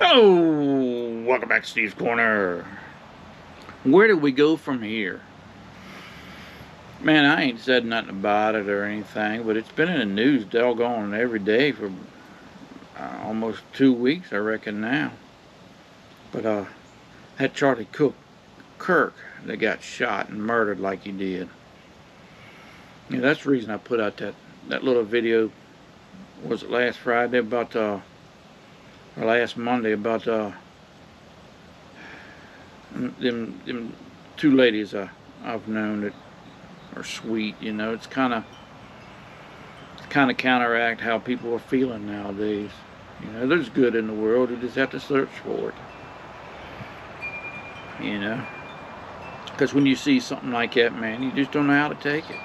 Oh, welcome back to Steve's Corner. Where do we go from here? Man, I ain't said nothing about it or anything, but it's been in the news doggone every day for almost 2 weeks, I reckon now. But that Charlie Kirk that got shot and murdered like he did. Yeah, that's the reason I put out that little video. Was it last Friday about or last Monday about them two ladies I've known that are sweet. You know, it's kind of counteract how people are feeling nowadays. You know, there's good in the world. You just have to search for it. You know, because when you see something like that, man, you just don't know how to take it.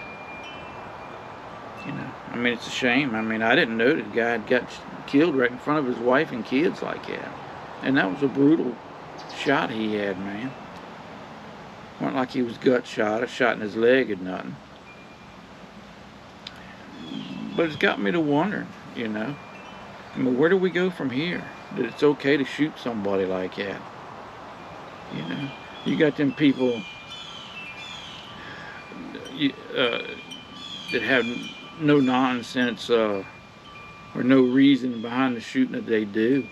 You know, I mean, it's a shame. I mean, I didn't know that the guy had got killed right in front of his wife and kids like that. And that was a brutal shot he had, man. It wasn't like he was gut shot, a shot in his leg or nothing. But it's got me to wondering, you know. I mean, where do we go from here? That it's okay to shoot somebody like that? You know, you got them people that have no nonsense or no reason behind the shooting that they do.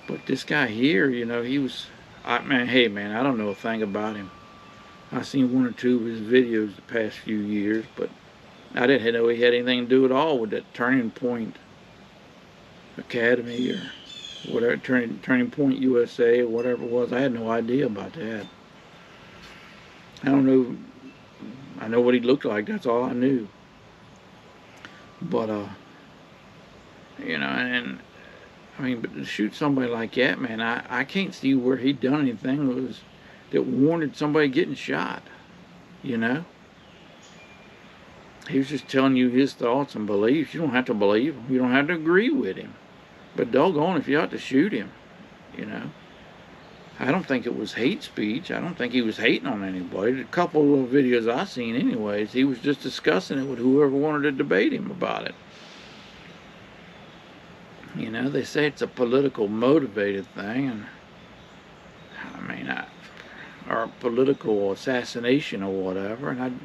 But this guy here, you know, hey man, I don't know a thing about him. I've seen one or two of his videos the past few years, but I didn't know he had anything to do at all with that Turning Point Academy or whatever, Turning Point USA or whatever it was. I had no idea about that. I don't know. I know what he looked like. That's all I knew. But you know, and I mean, but to shoot somebody like that, man, I can't see where he'd done anything that warranted somebody getting shot. You know, he was just telling you his thoughts and beliefs. You don't have to believe him. You don't have to agree with him. But doggone if you ought to shoot him. You know, I don't think it was hate speech. I don't think he was hating on anybody. A couple of videos I've seen, anyways, he was just discussing it with whoever wanted to debate him about it. You know, they say it's a political motivated thing, and I mean, or political assassination or whatever. And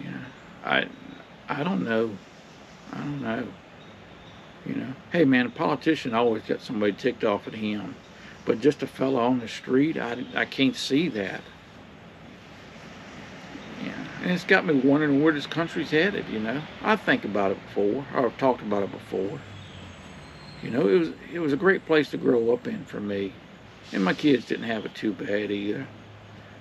you know, I don't know. I don't know. You know, hey man, a politician always got somebody ticked off at him, but just a fella on the street, I can't see that. Yeah, and it's got me wondering where this country's headed. You know, I think about it before, or I've talked about it before. You know, it was a great place to grow up in for me. And my kids didn't have it too bad either.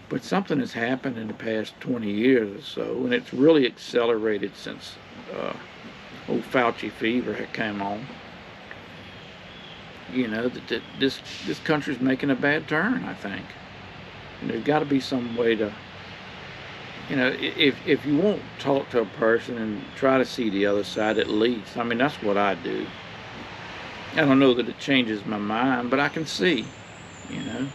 But something has happened in the past 20 years or so, and it's really accelerated since old Fauci fever had come on. You know, that this country's making a bad turn, I think. And there's got to be some way to, you know, if you won't talk to a person and try to see the other side at least. I mean, that's what I do. I don't know that it changes my mind, but I can see, you know,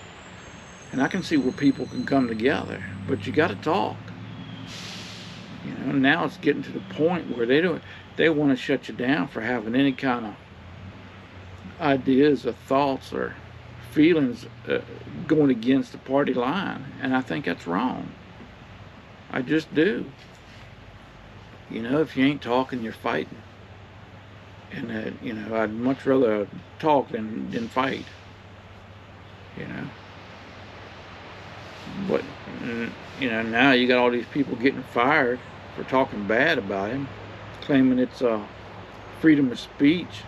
and I can see where people can come together, but you got to talk, you know. Now it's getting to the point where they want to shut you down for having any kind of ideas or thoughts or feelings going against the party line, and I think that's wrong. I just do. You know, if you ain't talking, you're fighting. And you know, I'd much rather talk than fight. You know, but you know, now you got all these people getting fired for talking bad about him, claiming it's freedom of speech,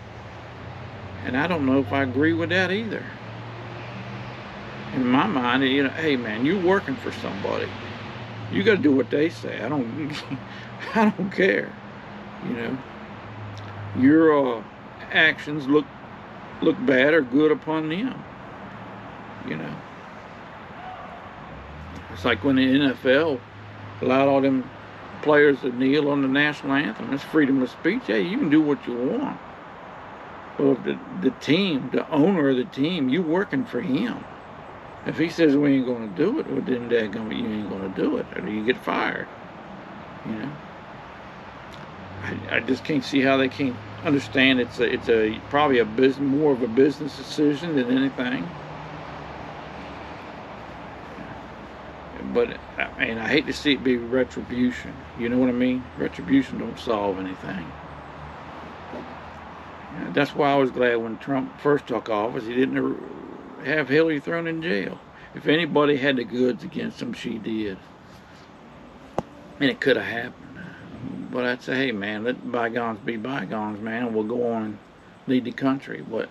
and I don't know if I agree with that either. In my mind, you know, hey man, you're working for somebody. You got to do what they say. I don't care. You know. Your actions look bad or good upon them. You know, it's like when the NFL allowed all them players to kneel on the national anthem. It's freedom of speech. Hey, you can do what you want. Well, if the team, the owner of the team, you working for him. If he says we ain't going to do it, well, then you ain't going to do it, or you get fired. You know. I just can't see how they can't understand it's a probably a business, more of a business decision than anything. But I mean, I hate to see it be retribution. You know what I mean? Retribution don't solve anything. That's why I was glad when Trump first took office, he didn't have Hillary thrown in jail. If anybody had the goods against him, she did. And it could have happened. But I'd say, hey, man, let bygones be bygones, man, and we'll go on and lead the country. But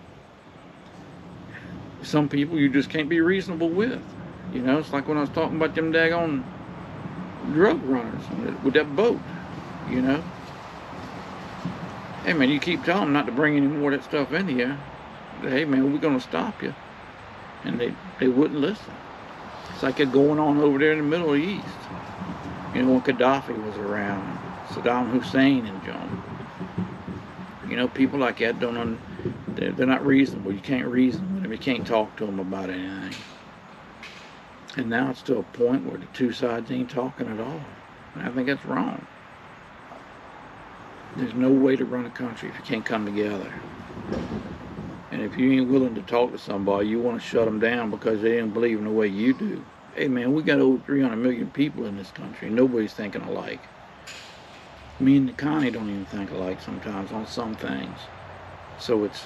some people you just can't be reasonable with. You know, it's like when I was talking about them daggone drug runners with that boat, you know. Hey, man, you keep telling them not to bring any more of that stuff into you. Hey, man, we're going to stop you. And they wouldn't listen. It's like it going on over there in the Middle East. You know, when Gaddafi was around, Saddam Hussein and John. You know, people like that they're not reasonable. You can't reason with them. You can't talk to them about anything. And now it's to a point where the two sides ain't talking at all. And I think that's wrong. There's no way to run a country if you can't come together. And if you ain't willing to talk to somebody, you want to shut them down because they didn't believe in the way you do. Hey, man, we got over 300 million people in this country. Nobody's thinking alike. Me and Connie don't even think alike sometimes on some things. So it's,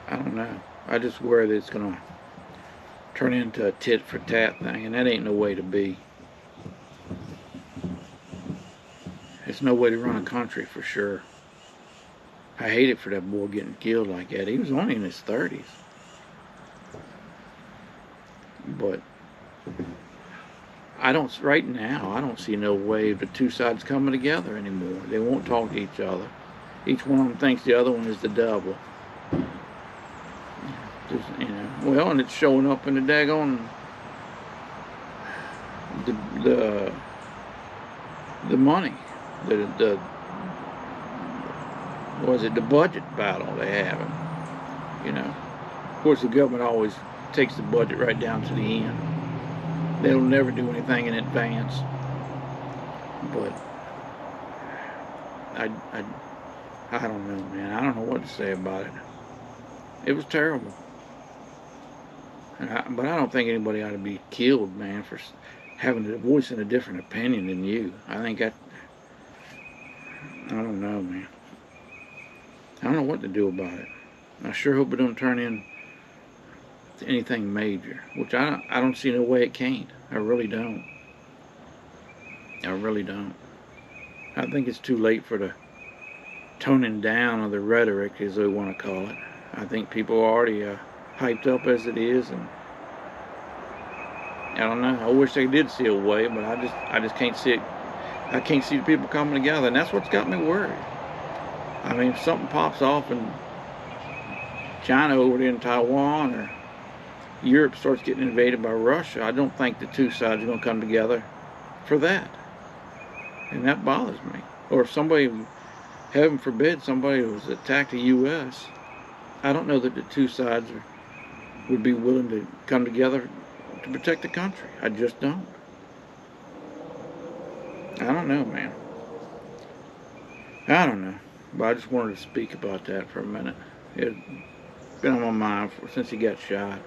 I don't know. I just worry that it's going to turn into a tit for tat thing, and that ain't no way to be. It's no way to run a country for sure. I hate it for that boy getting killed like that. He was only in his 30s. But right now, I don't see no way of the two sides coming together anymore. They won't talk to each other. Each one of them thinks the other one is the devil. Just, you know, well, and it's showing up in the daggone the money, the the budget battle they have. You know, of course, the government always takes the budget right down to the end. They'll never do anything in advance. But I don't know, man. I don't know what to say about it. It was terrible. But I don't think anybody ought to be killed, man, for voicing a different opinion than you. I think I don't know, man. I don't know what to do about it. I sure hope it don't turn into anything major, which I don't see no way it can't. I really don't. I really don't. I think it's too late for the toning down of the rhetoric, as they want to call it. I think people are already hyped up as it is, and I don't know. I wish they did see a way, but I just can't see it. I can't see the people coming together, and that's what's got me worried. I mean, if something pops off in China over there in Taiwan, or Europe starts getting invaded by Russia, I don't think the two sides are going to come together for that. And that bothers me. Or if somebody, heaven forbid, somebody was attacked the U.S., I don't know that the two sides would be willing to come together to protect the country. I just don't. I don't know, man. I don't know. But I just wanted to speak about that for a minute. It's been on my mind since he got shot.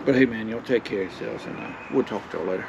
But hey, man, y'all take care of yourselves, and we'll talk to y'all later.